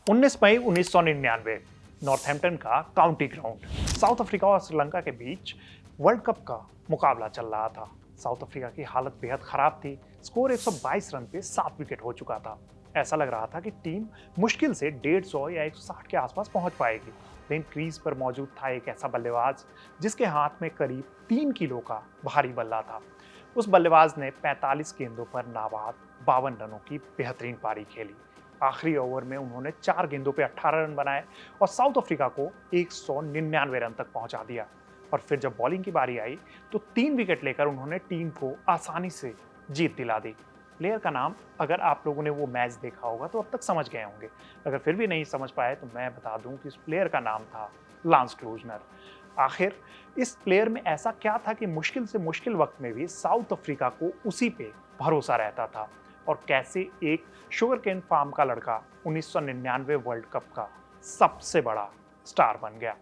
19 मई 1999 Northampton का county ground. South Africa और श्रीलंका के बीच वर्ल्ड कप का मुकाबला चल रहा था। साउथ अफ्रीका की हालत बेहद खराब थी। स्कोर 122 रन पे 7 विकेट हो चुका था। ऐसा लग रहा था कि टीम मुश्किल से 150 या 160 के आसपास पहुंच पाएगी। लेकिन क्रीज पर मौजूद था एक ऐसा बल्लेबाज जिसके हाथ में करीब 3 किलो का भारी बल्ला था। उस बल्लेबाज ने 45 गेंदों पर नाबाद 52 रनों की बेहतरीन पारी खेली। आखिरी ओवर में उन्होंने 4 गेंदों पे 18 रन बनाए और साउथ अफ्रीका को 199 रन तक पहुंचा दिया। और फिर जब बॉलिंग की बारी आई तो 3 विकेट लेकर उन्होंने टीम को आसानी से जीत दिला दी। प्लेयर का नाम अगर आप लोगों ने वो मैच देखा होगा तो अब तक समझ गए होंगे। अगर फिर भी नहीं समझ पाए तो मैं बता दूं कि इस प्लेयर का नाम था लांस क्लूजनर। आखिर इस प्लेयर में ऐसा क्या था कि मुश्किल से मुश्किल वक्त में भी साउथ अफ्रीका को उसी पे भरोसा रहता था, और कैसे एक शुगर केन फार्म का लड़का 1999 वर्ल्ड कप का सबसे बड़ा स्टार बन गया।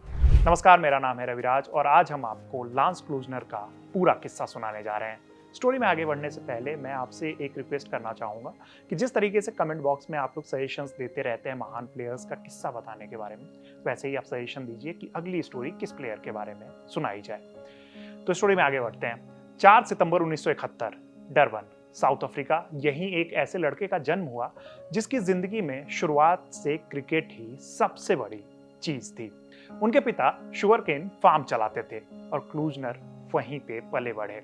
नमस्कार, मेरा नाम है रविराज और आज हम आपको लांस क्लूजनर का पूरा किस्सा सुनाने जा रहे हैं। स्टोरी में आगे बढ़ने से पहले मैं आपसे एक रिक्वेस्ट करना चाहूँगा कि जिस तरीके से कमेंट बॉक्स में आप लोग सजेशंस देते रहते हैं महान प्लेयर्स का किस्सा बताने के बारे में, वैसे ही आप सजेशन दीजिए कि अगली स्टोरी किस प्लेयर के बारे में सुनाई जाए। तो स्टोरी में आगे बढ़ते हैं। 4 सितंबर 1971 डरबन, साउथ अफ्रीका। यहीं एक ऐसे लड़के का जन्म हुआ जिसकी जिंदगी में शुरुआत से क्रिकेट ही सबसे बड़ी चीज थी। उनके पिता शुगरकेन फार्म चलाते थे और क्लूजनर वहीं पे पले बढ़े।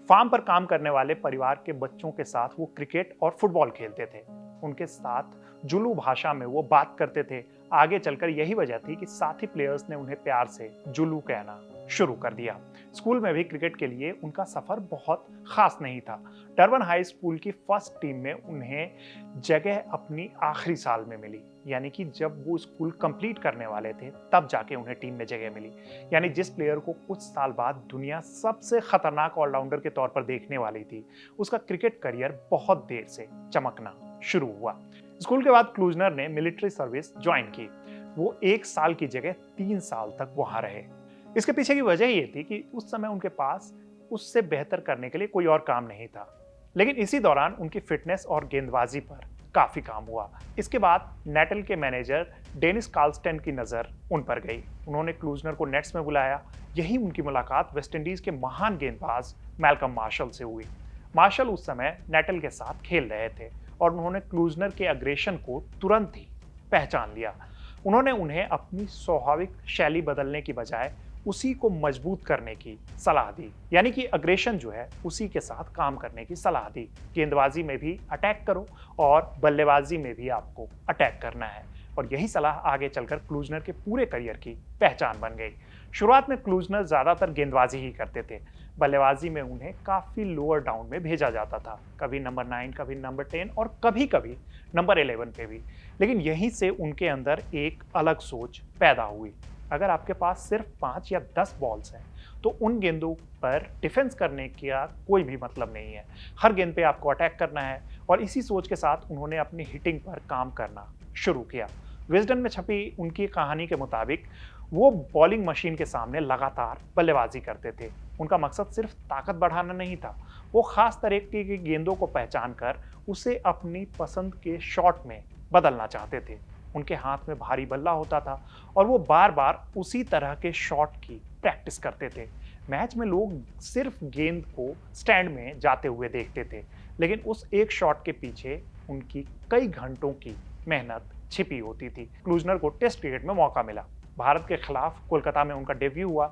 फार्म पर काम करने वाले परिवार के बच्चों के साथ वो क्रिकेट और फुटबॉल खेलते थे। उनके साथ जुलू भाषा में वो बात करते थे। आगे चलकर यही वजह थी कि साथी प्लेयर्स ने उन्हें प्यार से जुलू कहना शुरू कर दिया। स्कूल में भी क्रिकेट के लिए उनका सफर बहुत खास नहीं था। डरबन हाई स्कूल की फर्स्ट टीम में उन्हें जगह अपनी आखिरी साल में मिली, यानी कि जब वो स्कूल कंप्लीट करने वाले थे तब जाके उन्हें टीम में जगह मिली। यानी जिस प्लेयर को कुछ साल बाद दुनिया सबसे खतरनाक ऑलराउंडर के तौर पर देखने वाली थी, उसका क्रिकेट करियर बहुत देर से चमकना शुरू हुआ। स्कूल के बाद क्लूजनर ने मिलिट्री सर्विस ज्वाइन की। वो 1 साल की जगह 3 साल तक वहां रहे। इसके पीछे की वजह ये थी कि उस समय उनके पास उससे बेहतर करने के लिए कोई और काम नहीं था। लेकिन इसी दौरान उनकी फिटनेस और गेंदबाजी पर काफी काम हुआ। इसके बाद नेटल के मैनेजर डेनिस कार्लस्टन की नजर उन पर गई। उन्होंने क्लूजनर को नेट्स में बुलाया। यही उनकी मुलाकात वेस्टइंडीज के महान गेंदबाज मैल्कम मार्शल से हुई। मार्शल उस समय नेटल के साथ खेल रहे थे और उन्होंने क्लूजनर के अग्रेशन को तुरंत ही पहचान लिया। उन्होंने उन्हें अपनी स्वाभाविक शैली बदलने की बजाय उसी को मजबूत करने की सलाह दी, यानी कि अग्रेशन जो है उसी के साथ काम करने की सलाह दी। गेंदबाजी में भी अटैक करो और बल्लेबाजी में भी आपको अटैक करना है। और यही सलाह आगे चलकर क्लूजनर के पूरे करियर की पहचान बन गई। शुरुआत में क्लूजनर ज्यादातर गेंदबाजी ही करते थे। बल्लेबाजी में उन्हें काफी लोअर डाउन में भेजा जाता था, कभी नंबर 9, कभी नंबर 10 और कभी कभी नंबर 11 पे भी। लेकिन यहीं से उनके अंदर एक अलग सोच पैदा हुई। अगर आपके पास सिर्फ 5 या 10 बॉल्स हैं तो उन गेंदों पर डिफेंस करने का कोई भी मतलब नहीं है। हर गेंद पे आपको अटैक करना है। और इसी सोच के साथ उन्होंने अपनी हिटिंग पर काम करना शुरू किया। विजडन में छपी उनकी कहानी के मुताबिक वो बॉलिंग मशीन के सामने लगातार बल्लेबाजी करते थे। उनका मकसद सिर्फ ताकत बढ़ाना नहीं था, वो खास तरीके की गेंदों को पहचान कर उसे अपनी पसंद के शॉट में बदलना चाहते थे। उनके हाथ में भारी बल्ला होता था और वो बार बार उसी तरह के शॉट की प्रैक्टिस करते थे। मैच में लोग सिर्फ गेंद को स्टैंड में जाते हुए देखते थे, लेकिन उस एक शॉट के पीछे उनकी कई घंटों की मेहनत छिपी होती थी। क्लूजनर को टेस्ट क्रिकेट में मौका मिला। भारत के खिलाफ कोलकाता में उनका डेब्यू हुआ।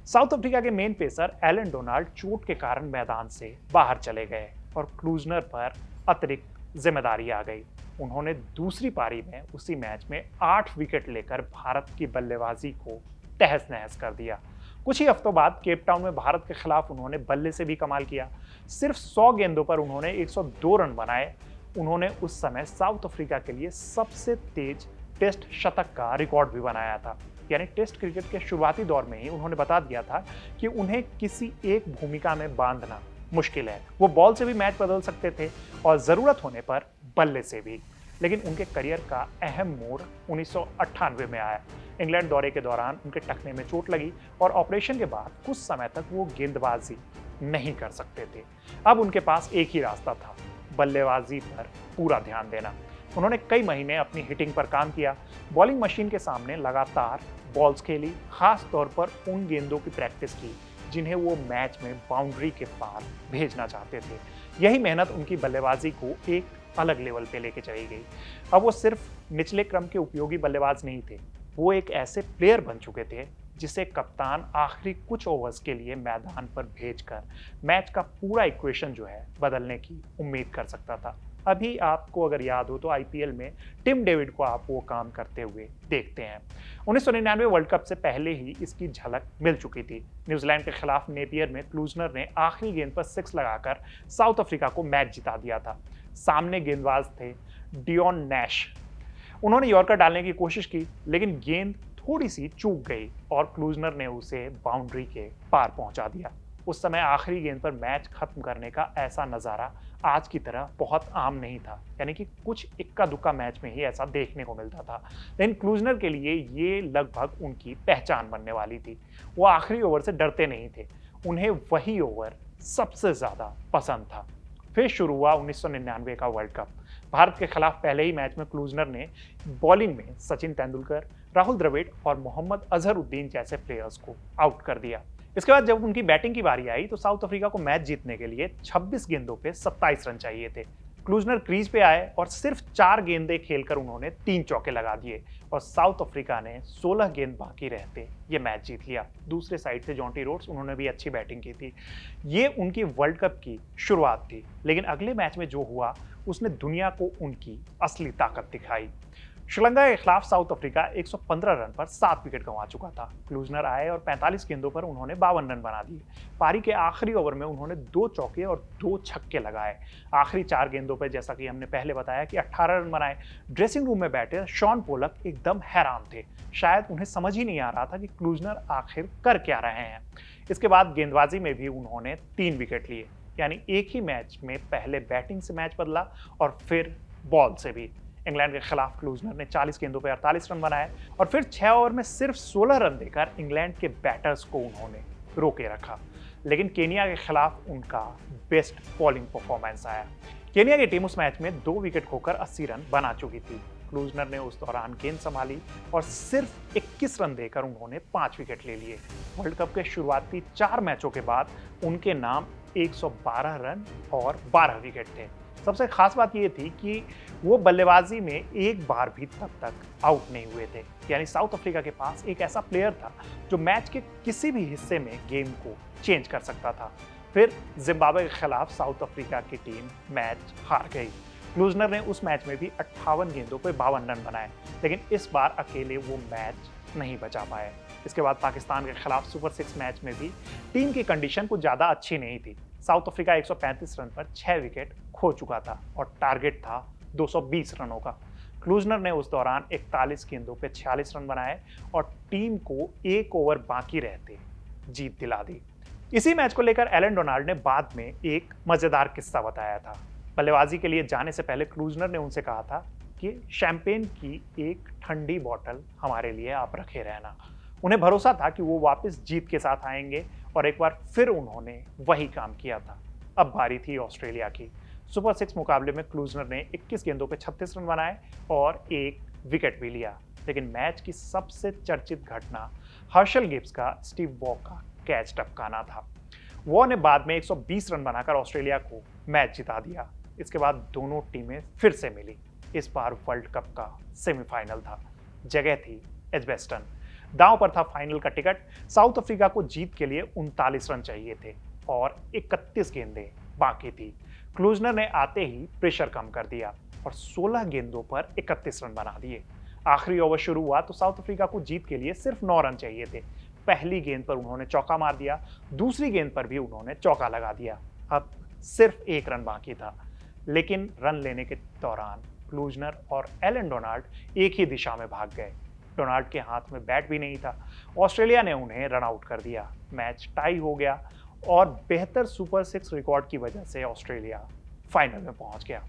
साउथ अफ्रीका के मेन पेसर एलन डोनाल्ड चोट के कारण मैदान से बाहर चले गए और क्लूजनर पर अतिरिक्त जिम्मेदारी आ गई। उन्होंने दूसरी पारी में उसी मैच में 8 विकेट लेकर भारत की बल्लेबाजी को तहस नहस कर दिया। कुछ ही हफ्तों बाद केप टाउन में भारत के खिलाफ उन्होंने बल्ले से भी कमाल किया। सिर्फ 100 गेंदों पर उन्होंने 102 रन बनाए। उन्होंने उस समय साउथ अफ्रीका के लिए सबसे तेज टेस्ट शतक का रिकॉर्ड भी बनाया था। यानी टेस्ट क्रिकेट के शुरुआती दौर में ही उन्होंने बता दिया था कि उन्हें किसी एक भूमिका में बांधना मुश्किल है। वो बॉल से भी मैच बदल सकते थे और जरूरत होने पर बल्ले से भी। लेकिन उनके करियर का अहम मोड़ 1998 में आया। इंग्लैंड दौरे के दौरान उनके टखने में चोट लगी और ऑपरेशन के बाद कुछ समय तक वो गेंदबाजी नहीं कर सकते थे। अब उनके पास एक ही रास्ता था, बल्लेबाजी पर पूरा ध्यान देना। उन्होंने कई महीने अपनी हिटिंग पर काम किया, बॉलिंग मशीन के सामने लगातार बॉल्स खेली, खास तौर पर उन गेंदों की प्रैक्टिस की जिन्हें वो मैच में बाउंड्री के पार भेजना चाहते थे। यही मेहनत उनकी बल्लेबाजी को एक अलग लेवल पे लेके चली गई। अब वो सिर्फ निचले क्रम के उपयोगी बल्लेबाज नहीं थे, वो एक ऐसे प्लेयर बन चुके थे जिसे कप्तान आखिरी कुछ ओवर्स के लिए मैदान पर भेजकर मैच का पूरा इक्वेशन जो है बदलने की उम्मीद कर सकता था। अभी आपको अगर याद हो तो आईपीएल में टिम डेविड को आप वो काम करते हुए देखते हैं। 1999 वर्ल्ड कप से पहले ही इसकी झलक मिल चुकी थी। न्यूजीलैंड के खिलाफ नेपियर में क्लूजनर ने आखिरी गेंद पर 6 लगाकर साउथ अफ्रीका को मैच जिता दिया था। सामने गेंदबाज थे डियोन नैश। उन्होंने यॉर्कर डालने की कोशिश की, लेकिन गेंद थोड़ी सी चूक गई और क्लूजनर ने उसे बाउंड्री के पार पहुंचा दिया। उस समय आखिरी गेंद पर मैच खत्म करने का ऐसा नज़ारा आज की तरह बहुत आम नहीं था, यानी कि कुछ इक्का दुक्का मैच में ही ऐसा देखने को मिलता था। लेकिन क्लूजनर के लिए ये लगभग उनकी पहचान बनने वाली थी। वो आखिरी ओवर से डरते नहीं थे, उन्हें वही ओवर सबसे ज़्यादा पसंद था। फिर शुरू हुआ 1999 का वर्ल्ड कप। भारत के खिलाफ पहले ही मैच में क्लूजनर ने बॉलिंग में सचिन तेंदुलकर, राहुल द्रविड़ और मोहम्मद अजहरुद्दीन जैसे प्लेयर्स को आउट कर दिया। इसके बाद जब उनकी बैटिंग की बारी आई तो साउथ अफ्रीका को मैच जीतने के लिए 26 गेंदों पे 27 रन चाहिए थे। क्लूजनर क्रीज पे आए और सिर्फ 4 गेंदें खेलकर उन्होंने 3 चौके लगा दिए और साउथ अफ्रीका ने 16 गेंद बाकी रहते ये मैच जीत लिया। दूसरे साइड से जॉन्टी रोड्स, उन्होंने भी अच्छी बैटिंग की थी। ये उनकी वर्ल्ड कप की शुरुआत थी, लेकिन अगले मैच में जो हुआ उसने दुनिया को उनकी असली ताकत दिखाई। श्रीलंका के खिलाफ साउथ अफ्रीका 115 रन पर 7 विकेट गंवा चुका था। क्लूजनर आए और 45 गेंदों पर उन्होंने 52 रन बना दिए। पारी के आखिरी ओवर में उन्होंने 2 चौके और 2 छक्के लगाए। आखिरी 4 गेंदों पर जैसा कि हमने पहले बताया कि 18 रन बनाए। ड्रेसिंग रूम में बैठे शॉन पोलक एकदम हैरान थे, शायद उन्हें समझ ही नहीं आ रहा था कि क्लूजनर आखिर कर क्या रहे हैं। इसके बाद गेंदबाजी में भी उन्होंने 3 विकेट लिए, यानी एक ही मैच में पहले बैटिंग से मैच बदला और फिर बॉल से भी। इंग्लैंड के खिलाफ क्लूजनर ने 40 गेंदों पर 48 रन बनाए और फिर 6 ओवर में सिर्फ 16 रन देकर इंग्लैंड के बैटर्स को उन्होंने रोके रखा। लेकिन केनिया के खिलाफ उनका बेस्ट बॉलिंग परफॉर्मेंस आया। केनिया की टीम उस मैच में 2 विकेट खोकर 80 रन बना चुकी थी। क्लूजनर ने उस दौरान गेंद संभाली और सिर्फ 21 रन देकर उन्होंने 5 विकेट ले लिए। वर्ल्ड कप के शुरुआती 4 मैचों के बाद उनके नाम 112 रन और 12 विकेट थे। सबसे खास बात यह थी कि वो बल्लेबाजी में एक बार भी तब तक आउट नहीं हुए थे, यानी साउथ अफ्रीका के पास एक ऐसा प्लेयर था जो मैच के किसी भी हिस्से में गेम को चेंज कर सकता था। फिर जिम्बाब्वे के खिलाफ साउथ अफ्रीका की टीम मैच हार गई। क्लूजनर ने उस मैच में भी 58 गेंदों पर 52 रन बनाए, लेकिन इस बार अकेले वो मैच नहीं बचा पाए। इसके बाद पाकिस्तान के खिलाफ सुपर 6 मैच में भी टीम की कंडीशन कुछ ज़्यादा अच्छी नहीं थी। साउथ अफ्रीका 135 रन पर 6 विकेट खो चुका था और टारगेट था 220 रनों का। क्लूजनर ने उस दौरान 41 गेंदों पे 46 रन बनाए और टीम को 1 ओवर बाकी रहते जीत दिला दी। इसी मैच को लेकर एलन डोनाल्ड ने बाद में एक मजेदार किस्सा बताया था। बल्लेबाजी के लिए जाने से पहले क्लूजनर ने उनसे कहा था कि शैंपेन की एक ठंडी बोतल हमारे लिए आप रखे रहना। उन्हें भरोसा था कि वो वापस जीत के साथ आएंगे और एक बार फिर उन्होंने वही काम किया था। अब बारी थी ऑस्ट्रेलिया की। सुपर 6 मुकाबले में क्लूजनर ने 21 गेंदों पे 36 रन बनाए और 1 विकेट भी लिया। लेकिन मैच की सबसे चर्चित घटना हर्शल गिब्स का स्टीव वॉ का कैच टपकाना था। वॉ ने बाद में 120 रन बनाकर ऑस्ट्रेलिया को मैच जिता दिया। इसके बाद दोनों टीमें फिर से मिली। इस बार वर्ल्ड कप का सेमीफाइनल था। जगह थी एजबेस्टन। दांव पर था फाइनल का टिकट। साउथ अफ्रीका को जीत के लिए 39 रन चाहिए थे और 31 गेंदें बाकी थी। क्लूजनर ने आते ही प्रेशर कम कर दिया और 16 गेंदों पर 31 रन बना दिए। आखिरी ओवर शुरू हुआ तो साउथ अफ्रीका को जीत के लिए सिर्फ 9 रन चाहिए थे। पहली गेंद पर उन्होंने चौका मार दिया, दूसरी गेंद पर भी उन्होंने चौका लगा दिया। अब सिर्फ 1 रन बाकी था, लेकिन रन लेने के दौरान क्लूजनर और एलन डोनाल्ड एक ही दिशा में भाग गए। डोनाल्ड के हाथ में बैट भी नहीं था। ऑस्ट्रेलिया ने उन्हें रन आउट कर दिया। मैच टाई हो गया और बेहतर सुपर 6 रिकॉर्ड की वजह से ऑस्ट्रेलिया फाइनल में पहुंच गया।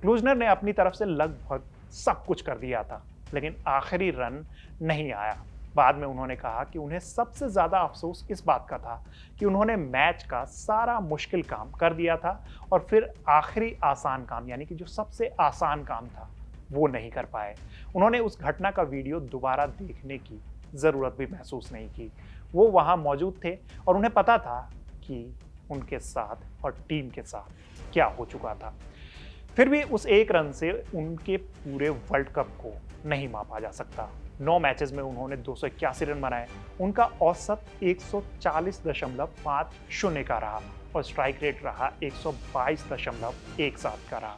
क्लूजनर ने अपनी तरफ से लगभग सब कुछ कर दिया था, लेकिन आखिरी रन नहीं आया। बाद में उन्होंने कहा कि उन्हें सबसे ज़्यादा अफसोस इस बात का था कि उन्होंने मैच का सारा मुश्किल काम कर दिया था और फिर आखिरी आसान काम, यानी कि जो सबसे आसान काम था, वो नहीं कर पाए। उन्होंने उस घटना का वीडियो दोबारा देखने की ज़रूरत भी महसूस नहीं की। वो वहाँ मौजूद थे और उन्हें पता था कि उनके साथ और टीम के साथ क्या हो चुका था। फिर भी उस एक रन से उनके पूरे वर्ल्ड कप को नहीं मापा जा सकता। 9 मैचेस में उन्होंने 281 रन बनाए। उनका औसत 140.50 का रहा और स्ट्राइक रेट रहा 122.17 का रहा।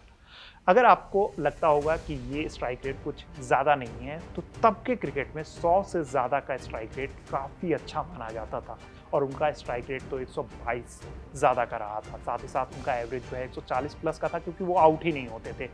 अगर आपको लगता होगा कि ये स्ट्राइक रेट कुछ ज़्यादा नहीं है, तो तब के क्रिकेट में 100 से ज़्यादा का स्ट्राइक रेट काफ़ी अच्छा माना जाता था और उनका स्ट्राइक रेट तो 122 ज़्यादा का रहा था। साथ ही साथ उनका एवरेज जो है 140 प्लस का था, क्योंकि वो आउट ही नहीं होते थे।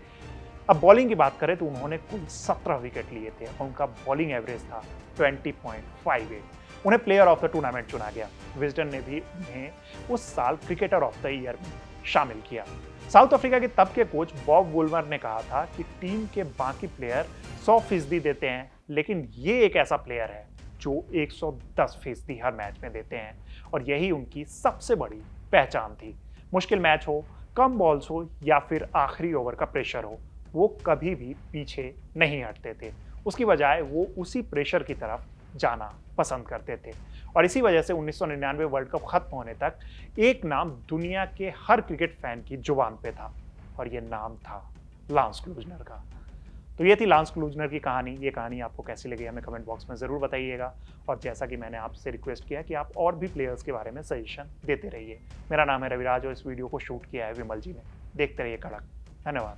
अब बॉलिंग की बात करें तो उन्होंने कुल 17 विकेट लिए थे और उनका बॉलिंग एवरेज था 20.58। उन्हें प्लेयर ऑफ द टूर्नामेंट चुना गया। विजडन ने भी उन्हें उस साल क्रिकेटर ऑफ द ईयर में शामिल किया। साउथ अफ्रीका के तब के कोच बॉब वुलमर ने कहा था कि टीम के बाकी प्लेयर 100% देते हैं, लेकिन ये एक ऐसा प्लेयर है जो 110% हर मैच में देते हैं और यही उनकी सबसे बड़ी पहचान थी। मुश्किल मैच हो, कम बॉल्स हो या फिर आखिरी ओवर का प्रेशर हो, वो कभी भी पीछे नहीं हटते थे। उसकी बजाय वो उसी प्रेशर की तरफ जाना पसंद करते थे और इसी वजह से 1999 वर्ल्ड कप खत्म होने तक एक नाम दुनिया के हर क्रिकेट फैन की जुबान पे था और ये नाम था लांस क्लूजनर का। तो ये थी लांस क्लूजनर की कहानी। ये कहानी आपको कैसी लगी हमें कमेंट बॉक्स में ज़रूर बताइएगा और जैसा कि मैंने आपसे रिक्वेस्ट किया कि आप और भी प्लेयर्स के बारे में सजेशन देते रहिए। मेरा नाम है रविराज और इस वीडियो को शूट किया है विमल जी ने। देखते रहिए कड़क। धन्यवाद।